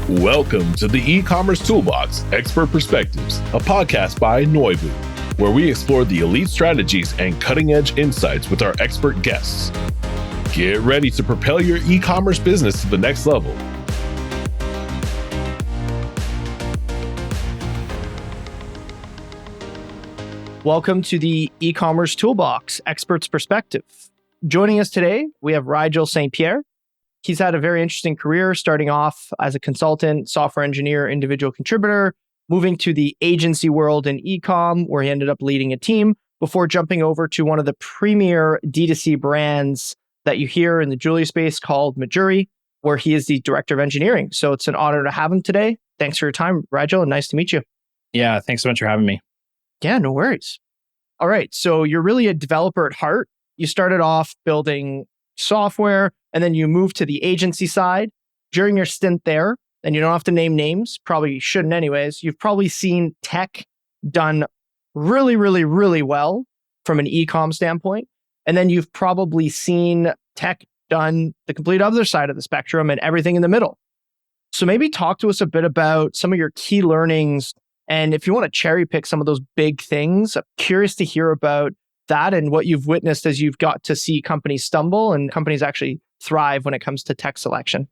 Welcome to the Ecommerce Toolbox Expert Perspectives, a podcast by Noibu, where we explore the elite strategies and cutting-edge insights with our expert guests. Get ready to propel your e-commerce business to the next level. Welcome to the Ecommerce Toolbox Expert's Perspective. Joining us today, we have Rigel St. Pierre. He's had a very interesting career, starting off as a consultant, software engineer, individual contributor, moving to the agency world in e-com, where he ended up leading a team before jumping over to one of the premier D2C brands that you hear in the jewelry space called Mejuri, where he is the director of engineering. So it's an honor to have him today. Thanks for your time, Rigel, and nice to meet you. Yeah, thanks so much for having me. Yeah, no worries. All right, so you're really a developer at heart. You started off building software, and then you moved to the agency side. During your stint there, and you don't have to name names, probably shouldn't anyways, you've probably seen tech done really, really, really well from an e-com standpoint. And then you've probably seen tech done the complete other side of the spectrum and everything in the middle. So maybe talk to us a bit about some of your key learnings. And if you want to cherry pick some of those big things, I'm curious to hear about that and what you've witnessed as you've got to see companies stumble and companies actually thrive when it comes to tech selection.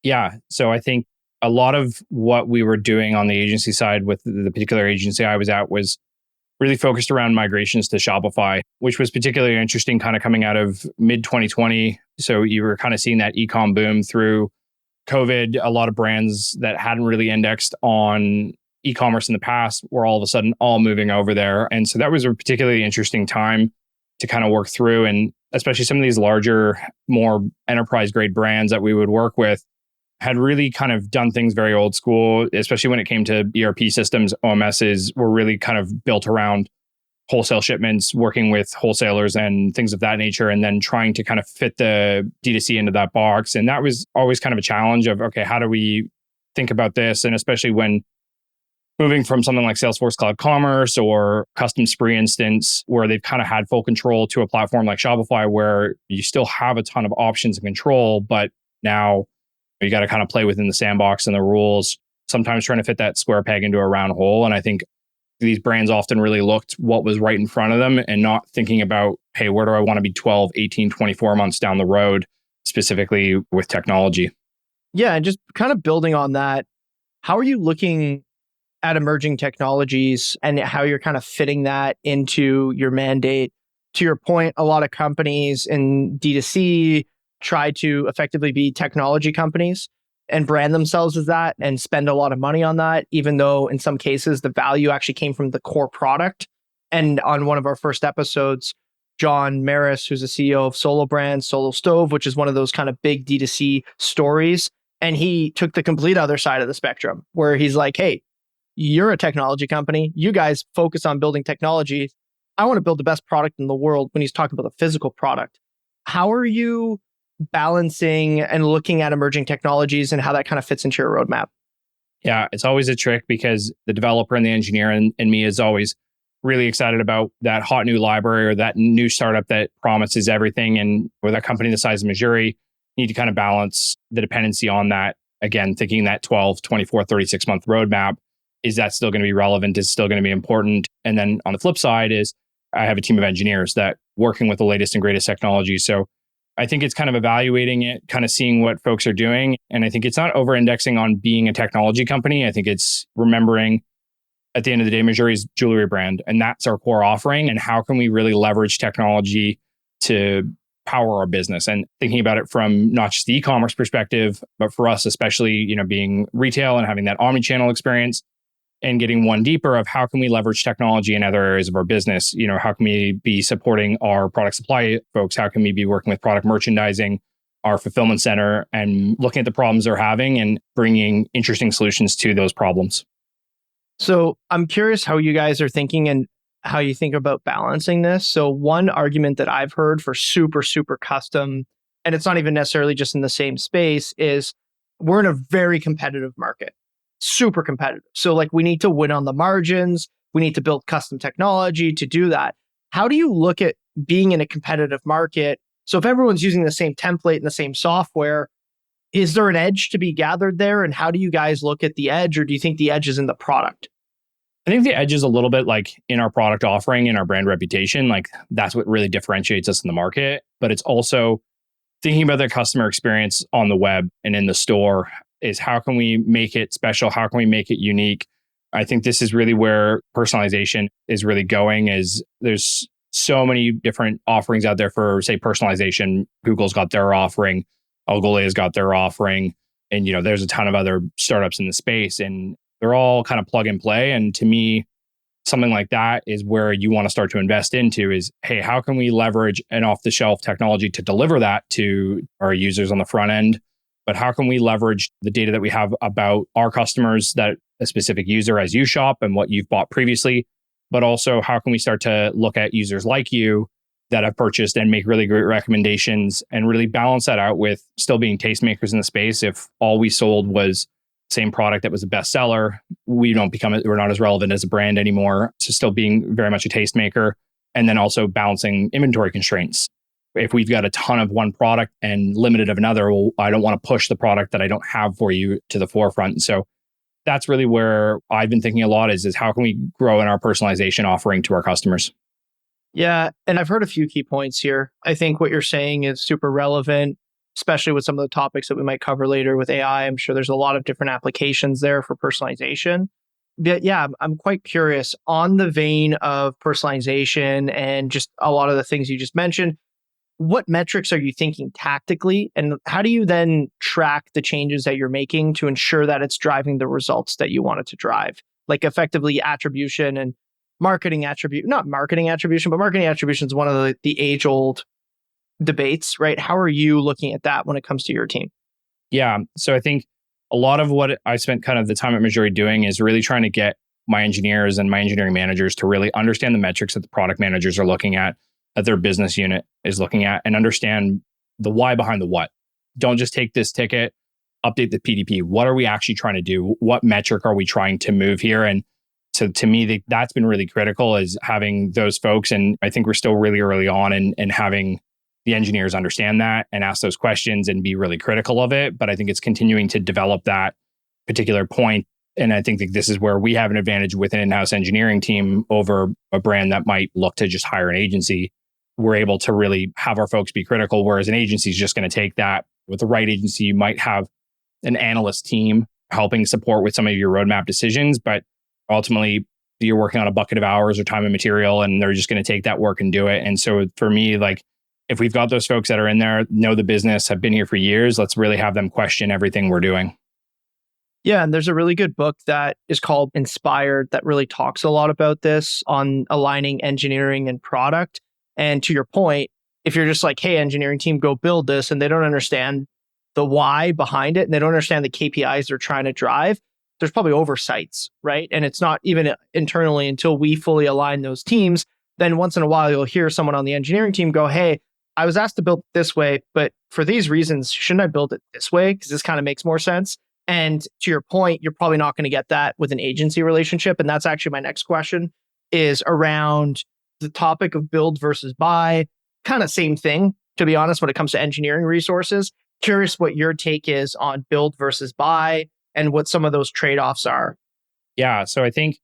Yeah. So I think a lot of what we were doing on the agency side with the particular agency I was at was really focused around migrations to Shopify, which was particularly interesting kind of coming out of mid 2020. So you were kind of seeing that e-com boom through COVID. A lot of brands that hadn't really indexed on e-commerce in the past were all of a sudden all moving over there. And so that was a particularly interesting time to kind of work through. And especially some of these larger, more enterprise grade brands that we would work with had really kind of done things very old school, especially when it came to ERP systems. OMSs were really kind of built around wholesale shipments, working with wholesalers and things of that nature, and then trying to kind of fit the D2C into that box. And that was always kind of a challenge of, okay, how do we think about this? And especially when moving from something like Salesforce Cloud Commerce or Custom Spree instance, where they've kind of had full control, to a platform like Shopify, where you still have a ton of options and control, but now you got to kind of play within the sandbox and the rules, sometimes trying to fit that square peg into a round hole. And I think these brands often really looked what was right in front of them and not thinking about, hey, where do I want to be 12, 18, 24 months down the road, specifically with technology? Yeah, and just kind of building on that, how are you looking at emerging technologies and how you're kind of fitting that into your mandate? To your point, a lot of companies in D2C try to effectively be technology companies and brand themselves as that and spend a lot of money on that, even though in some cases the value actually came from the core product. And on one of our first episodes, John Maris, who's the CEO of Solo Brands, Solo Stove, which is one of those kind of big D2C stories, and he took the complete other side of the spectrum, where he's like, hey, you're a technology company. You guys focus on building technology. I want to build the best product in the world, when he's talking about the physical product. How are you balancing and looking at emerging technologies and how that kind of fits into your roadmap? Yeah, it's always a trick because the developer and the engineer and me is always really excited about that hot new library or that new startup that promises everything. And with a company the size of Mejuri, you need to kind of balance the dependency on that. Again, thinking that 12, 24, 36 month roadmap. Is that still going to be relevant? Is it still going to be important? And then on the flip side is I have a team of engineers that working with the latest and greatest technology. So I think it's kind of evaluating it, kind of seeing what folks are doing. And I think it's not over-indexing on being a technology company. I think it's remembering at the end of the day, Mejuri's jewelry brand, and that's our core offering. And how can we really leverage technology to power our business? And thinking about it from not just the e-commerce perspective, but for us, especially, being retail and having that omni-channel experience, and getting one deeper of how can we leverage technology in other areas of our business? How can we be supporting our product supply folks? How can we be working with product merchandising, our fulfillment center, and looking at the problems they're having and bringing interesting solutions to those problems? So I'm curious how you guys are thinking and how you think about balancing this. So one argument that I've heard for super, super custom, and it's not even necessarily just in the same space, is we're in a very competitive market. Super competitive. So we need to win on the margins. We need to build custom technology to do that. How do you look at being in a competitive market? So if everyone's using the same template and the same software, Is there an edge to be gathered there? And how do you guys look at the edge? Or do you think the edge is in the product? I think the edge is a little bit like in our product offering, in our brand reputation. Like that's what really differentiates us in the market. But it's also thinking about the customer experience on the web and in the store is how can we make it special? How can we make it unique? I think this is really where personalization is really going is there's so many different offerings out there for, say, personalization. Google's got their offering, Algolia's got their offering, and there's a ton of other startups in the space, and they're all kind of plug and play. And to me, something like that is where you want to start to invest into is, hey, how can we leverage an off-the-shelf technology to deliver that to our users on the front end? But how can we leverage the data that we have about our customers, that a specific user as you shop and what you've bought previously? But also, how can we start to look at users like you that have purchased and make really great recommendations and really balance that out with still being tastemakers in the space? If all we sold was same product that was a bestseller, we're not as relevant as a brand anymore. So still being very much a tastemaker, and then also balancing inventory constraints. If we've got a ton of one product and limited of another, well, I don't want to push the product that I don't have for you to the forefront. So that's really where I've been thinking a lot is how can we grow in our personalization offering to our customers? Yeah. And I've heard a few key points here. I think what you're saying is super relevant, especially with some of the topics that we might cover later with AI. I'm sure there's a lot of different applications there for personalization. But yeah, I'm quite curious on the vein of personalization and just a lot of the things you just mentioned. What metrics are you thinking tactically? And how do you then track the changes that you're making to ensure that it's driving the results that you want it to drive? Like effectively attribution and not marketing attribution, but marketing attribution is one of the age-old debates, right? How are you looking at that when it comes to your team? Yeah. So I think a lot of what I spent kind of the time at Mejuri doing is really trying to get my engineers and my engineering managers to really understand the metrics that the product managers are looking at, that their business unit is looking at, and understand the why behind the what. Don't just take this ticket, update the PDP. What are we actually trying to do? What metric are we trying to move here? And so to me, that's been really critical is having those folks. And I think we're still really early on and having the engineers understand that and ask those questions and be really critical of it. But I think it's continuing to develop that particular point. And I think that this is where we have an advantage with an in-house engineering team over a brand that might look to just hire an agency. We're able to really have our folks be critical, whereas an agency is just going to take that. With the right agency, you might have an analyst team helping support with some of your roadmap decisions, but ultimately you're working on a bucket of hours or time and material, and they're just going to take that work and do it. And so for me, like if we've got those folks that are in there, know the business, have been here for years, let's really have them question everything we're doing. Yeah, and there's a really good book that is called Inspired that really talks a lot about this on aligning engineering and product. And to your point, if you're just like, hey, engineering team, go build this, and they don't understand the why behind it, and they don't understand the KPIs they're trying to drive, there's probably oversights, right? And it's not even internally until we fully align those teams. Then once in a while, you'll hear someone on the engineering team go, hey, I was asked to build it this way, but for these reasons, shouldn't I build it this way? Because this kind of makes more sense. And to your point, you're probably not going to get that with an agency relationship. And that's actually my next question is around the topic of build versus buy. Kind of same thing, to be honest, when it comes to engineering resources. Curious what your take is on build versus buy and what some of those trade-offs are. Yeah. So I think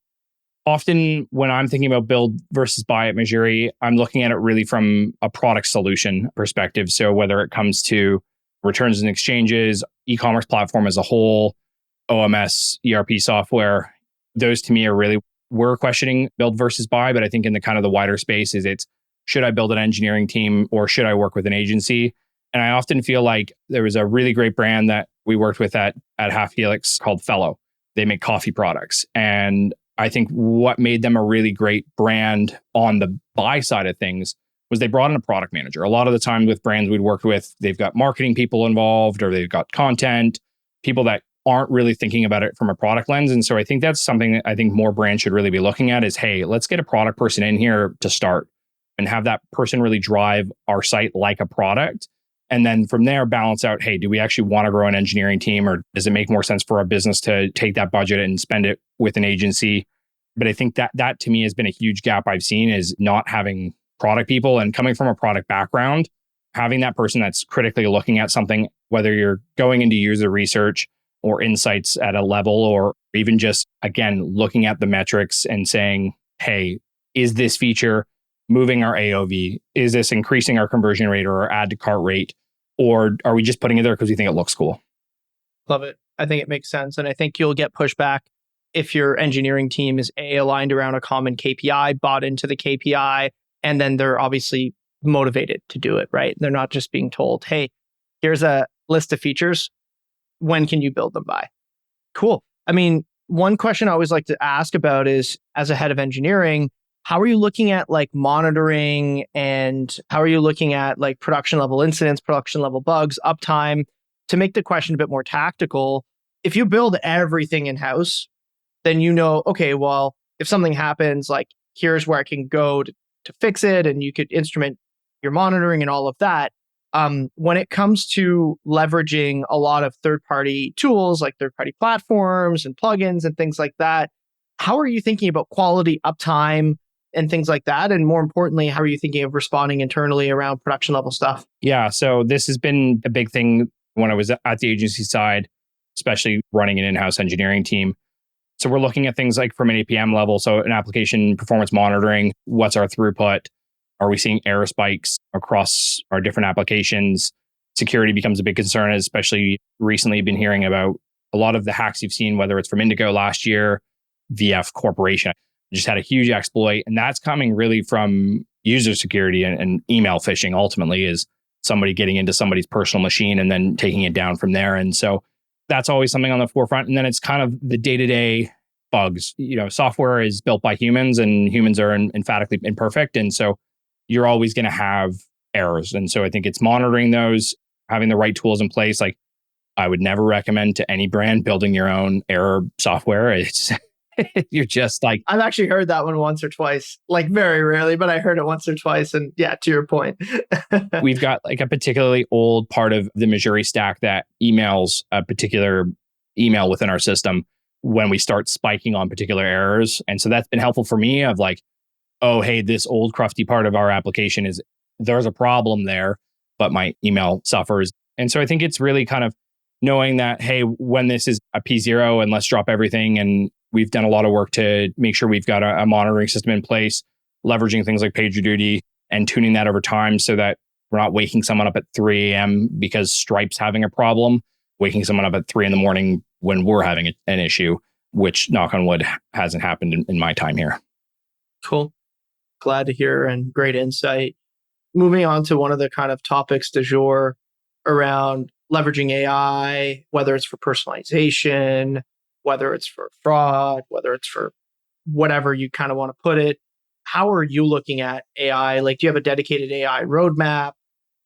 often when I'm thinking about build versus buy at Mejuri, I'm looking at it really from a product solution perspective. So whether it comes to returns and exchanges, e-commerce platform as a whole, OMS, ERP software, those to me are really, we're questioning build versus buy. But I think in the kind of the wider space is should I build an engineering team or should I work with an agency? And I often feel like there was a really great brand that we worked with at Half Helix called Fellow. They make coffee products. And I think what made them a really great brand on the buy side of things was they brought in a product manager. A lot of the time with brands we'd worked with, they've got marketing people involved or they've got content, people that aren't really thinking about it from a product lens. And so I think that's something that I think more brands should really be looking at is, hey, let's get a product person in here to start and have that person really drive our site like a product. And then from there, balance out, hey, do we actually want to grow an engineering team or does it make more sense for our business to take that budget and spend it with an agency? But I think that to me has been a huge gap I've seen is not having product people and coming from a product background, having that person that's critically looking at something whether you're going into user research or insights at a level, or even just, again, looking at the metrics and saying, hey, is this feature moving our AOV? Is this increasing our conversion rate or our add to cart rate? Or are we just putting it there because we think it looks cool? Love it. I think it makes sense. And I think you'll get pushback if your engineering team is aligned around a common KPI, bought into the KPI, and then they're obviously motivated to do it, right? They're not just being told, hey, here's a list of features. When can you build them by? Cool. I mean, one question I always like to ask about is, as a head of engineering, how are you looking at like monitoring, and how are you looking at like production level incidents, production level bugs, uptime, to make the question a bit more tactical? If you build everything in-house, then you know, okay, well, if something happens, like here's where I can go to fix it, and you could instrument your monitoring and all of that. When it comes to leveraging a lot of third-party tools like third-party platforms and plugins and things like that, how are you thinking about quality, uptime, and things like that? And more importantly, how are you thinking of responding internally around production level stuff? Yeah, so this has been a big thing when I was at the agency side, especially running an in-house engineering team. So we're looking at things like from an APM level, so an application performance monitoring, what's our throughput? Are we seeing error spikes across our different applications? Security becomes a big concern, especially recently been hearing about a lot of the hacks you've seen, whether it's from Indigo last year, VF Corporation just had a huge exploit. And that's coming really from user security and email phishing, ultimately, is somebody getting into somebody's personal machine and then taking it down from there. And so that's always something on the forefront. And then it's kind of the day-to-day bugs. Software is built by humans, and humans are emphatically imperfect. And so you're always going to have errors. And so I think it's monitoring those, having the right tools in place. Like, I would never recommend to any brand building your own error software. It's you're just like, I've actually heard that one once or twice, like very rarely, but I heard it once or twice. And yeah, to your point. We've got like a particularly old part of the Mejuri stack that emails a particular email within our system when we start spiking on particular errors. And so that's been helpful for me of like, oh, hey, this old crufty part of our application there's a problem there, but my email suffers. And so I think it's really kind of knowing that, hey, when this is a P0 and let's drop everything. And we've done a lot of work to make sure we've got a monitoring system in place, leveraging things like PagerDuty and tuning that over time so that we're not waking someone up at 3 a.m. because Stripe's having a problem, waking someone up at 3 a.m. when we're having an issue, which, knock on wood, hasn't happened in my time here. Cool. Glad to hear, and great insight. Moving on to one of the kind of topics du jour around leveraging AI, whether it's for personalization, whether it's for fraud, whether it's for whatever you kind of want to put it. How are you looking at AI? Like, do you have a dedicated AI roadmap?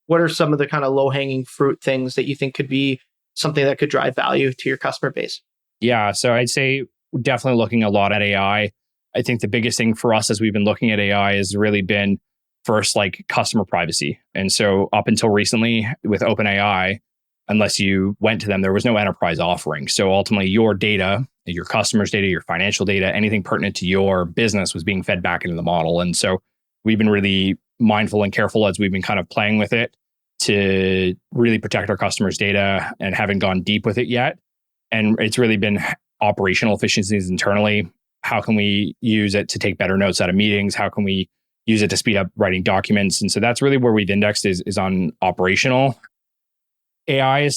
What are some of the kind of low-hanging fruit things that you think could be something that could drive value to your customer base? Yeah, so I'd say we're definitely looking a lot at AI. I think the biggest thing for us as we've been looking at AI has really been first, like, customer privacy. And so up until recently with OpenAI, unless you went to them, there was no enterprise offering. So ultimately your data, your customers' data, your financial data, anything pertinent to your business was being fed back into the model. And so we've been really mindful and careful as we've been kind of playing with it to really protect our customers' data, and haven't gone deep with it yet. And it's really been operational efficiencies internally. How can we use it to take better notes out of meetings? How can we use it to speed up writing documents? And so that's really where we've indexed is on operational. AI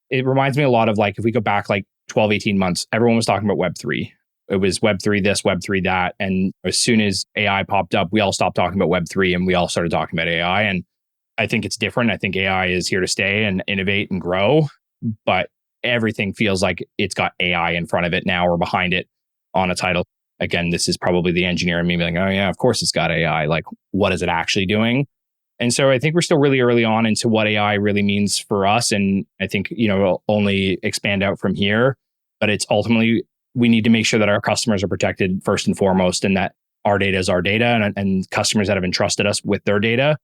it reminds me a lot of, like, if we go back like 12, 18 months, everyone was talking about Web3. It was Web3 this, Web3 that. And as soon as AI popped up, we all stopped talking about Web3 and we all started talking about AI. And I think it's different. I think AI is here to stay and innovate and grow, but everything feels like it's got AI in front of it now or behind it on a title. Again, this is probably the engineer in me being like, oh yeah, of course it's got AI. Like, what is it actually doing? And so I think we're still really early on into what AI really means for us. And I think, it'll only expand out from here. But it's ultimately, we need to make sure that our customers are protected first and foremost, and that our data is our data, and customers that have entrusted us with their data,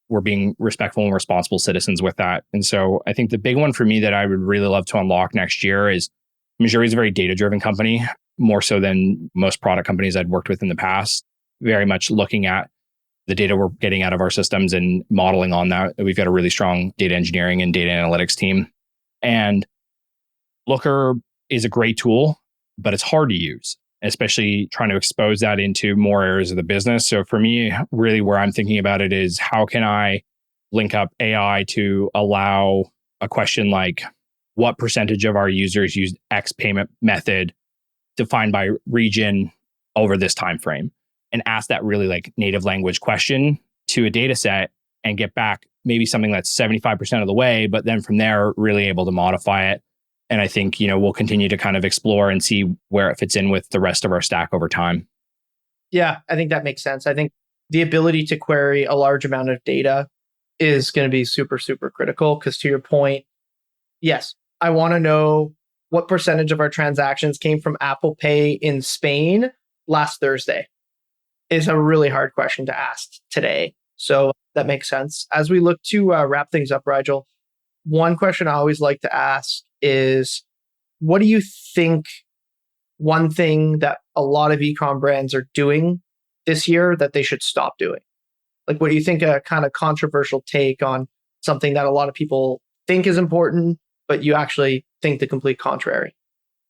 we're being respectful and responsible citizens with that. And so I think the big one for me that I would really love to unlock next year is Mejuri is a very data-driven company, more so than most product companies I'd worked with in the past, very much looking at the data we're getting out of our systems and modeling on that. We've got a really strong data engineering and data analytics team. And Looker is a great tool, but it's hard to use, especially trying to expose that into more areas of the business. So for me, really where I'm thinking about it is how can I link up AI to allow a question like what percentage of our users use X payment method defined by region over this time frame, and ask that really like native language question to a data set and get back maybe something that's 75% of the way, but then from there, really able to modify it. And I think, we'll continue to kind of explore and see where it fits in with the rest of our stack over time. Yeah, I think that makes sense. I think the ability to query a large amount of data is going to be super, super critical because to your point, yes, I want to know what percentage of our transactions came from Apple Pay in Spain last Thursday is a really hard question to ask today. So that makes sense. As we look to wrap things up, Rigel, one question I always like to ask is, what do you think one thing that a lot of e-com brands are doing this year that they should stop doing? Like, what do you think a kind of controversial take on something that a lot of people think is important, but you actually think the complete contrary?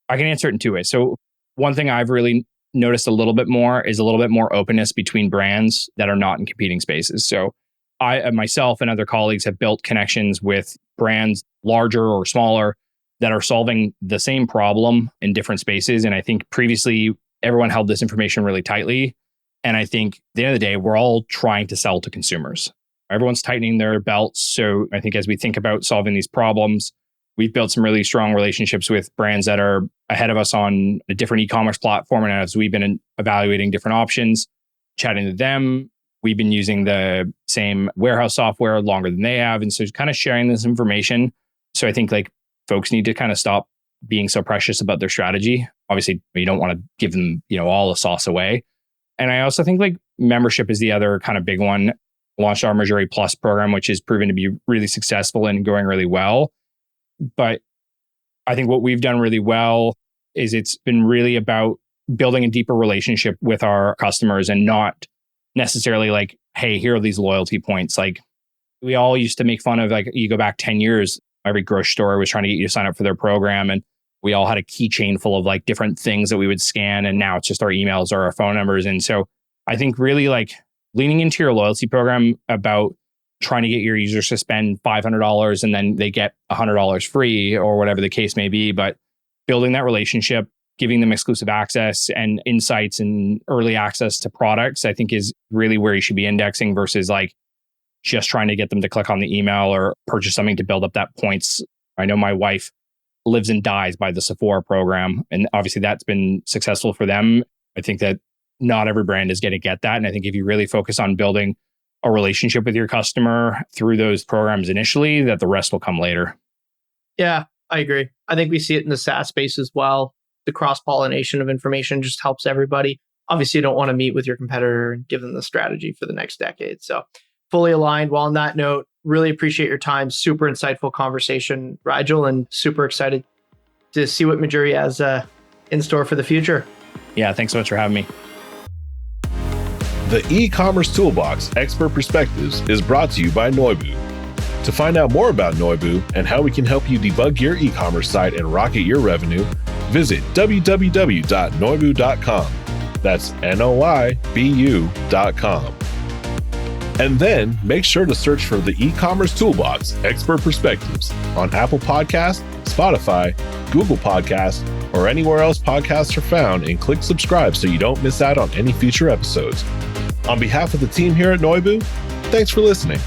I can answer it in two ways. So one thing I've really noticed a little bit more is a little bit more openness between brands that are not in competing spaces. So I myself and other colleagues have built connections with brands larger or smaller that are solving the same problem in different spaces. And I think previously everyone held this information really tightly. And I think at the end of the day, we're all trying to sell to consumers. Everyone's tightening their belts. So I think as we think about solving these problems, we've built some really strong relationships with brands that are ahead of us on a different e-commerce platform. And as we've been evaluating different options, chatting to them, we've been using the same warehouse software longer than they have. And so kind of sharing this information. So I think like folks need to kind of stop being so precious about their strategy. Obviously, you don't want to give them, all the sauce away. And I also think like membership is the other kind of big one. Launched our Mejuri Plus program, which has proven to be really successful and going really well. But I think what we've done really well is it's been really about building a deeper relationship with our customers and not necessarily like, hey, here are these loyalty points. Like we all used to make fun of, like, you go back 10 years, every grocery store was trying to get you to sign up for their program. And we all had a keychain full of like different things that we would scan. And now it's just our emails or our phone numbers. And so I think really like leaning into your loyalty program about trying to get your users to spend $500 and then they get $100 free or whatever the case may be. But building that relationship, giving them exclusive access and insights and early access to products, I think is really where you should be indexing versus like just trying to get them to click on the email or purchase something to build up that points. I know my wife lives and dies by the Sephora program, and obviously that's been successful for them. I think that not every brand is going to get that. And I think if you really focus on building a relationship with your customer through those programs initially, that the rest will come later. Yeah, I agree. I think we see it in the SaaS space as well. The cross-pollination of information just helps everybody. Obviously, you don't want to meet with your competitor and give them the strategy for the next decade. So fully aligned. Well, on that note, really appreciate your time. Super insightful conversation, Rigel, and super excited to see what Mejuri has in store for the future. Yeah, thanks so much for having me. The Ecommerce Toolbox Expert Perspectives is brought to you by Noibu. To find out more about Noibu and how we can help you debug your e-commerce site and rocket your revenue, visit www.noibu.com. That's Noibu.com. And then make sure to search for the Ecommerce Toolbox Expert Perspectives on Apple Podcasts, Spotify, Google Podcasts, or anywhere else podcasts are found, and click subscribe so you don't miss out on any future episodes. On behalf of the team here at Noibu, thanks for listening.